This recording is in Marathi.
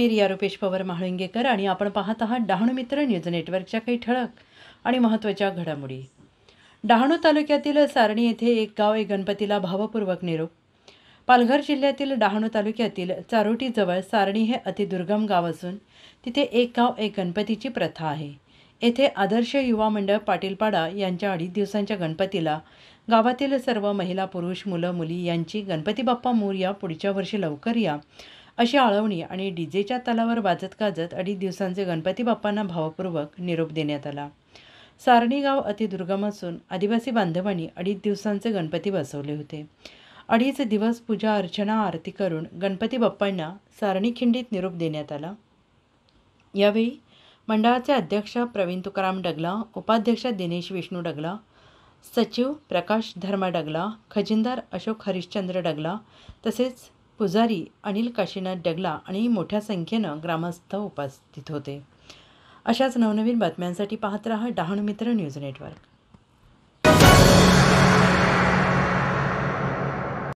रिया रुपेश पवार महाळुंगेकर आणि आपण पाहत आहात डहाणू मित्र न्यूज नेटवर्कच्या काही ठळक आणि महत्त्वाच्या घडामोडी। डहाणू तालुक्यातील सारणी येथे एक गाव एक गणपतीला भावपूर्वक निरोप। पालघर जिल्ह्यातील डहाणू तालुक्यातील चारोटीजवळ सारणी हे अतिदुर्गम गाव असून तिथे एक गाव एक गणपतीची प्रथा आहे। येथे आदर्श युवा मंडळ पाटीलपाडा यांच्या 2.5 दिवसांच्या गणपतीला गावातील सर्व महिला पुरुष मुलं मुली यांची गणपती बाप्पा मोरया पुढच्या वर्षी लवकर या अशी आळवणी आणि डीजेच्या तालावर वाजत गाजत 2.5 दिवसांचे गणपती बाप्पांना भावपूर्वक निरोप देण्यात आला। सारणी गाव अतिदुर्गम असून आदिवासी बांधवांनी 2.5 दिवसांचे गणपती बसवले होते। 2.5 दिवस पूजा अर्चना आरती करून गणपती बाप्पांना सारणी खिंडीत निरोप देण्यात आला। यावेळी मंडळाचे अध्यक्ष प्रवीण तुकाराम डगला, उपाध्यक्ष दिनेश विष्णू डगला, सचिव प्रकाश धर्मा डगला, खजिनदार अशोक हरिश्चंद्र डगला तसेच पुजारी अनिल काशीनाथ डगला आणि मोठ्या संख्येनं ग्रामस्थ उपस्थित होते। अशाच नवनवीन बातम्यांसाठी पाहत रहा डहाणू मित्र न्यूज नेटवर्क।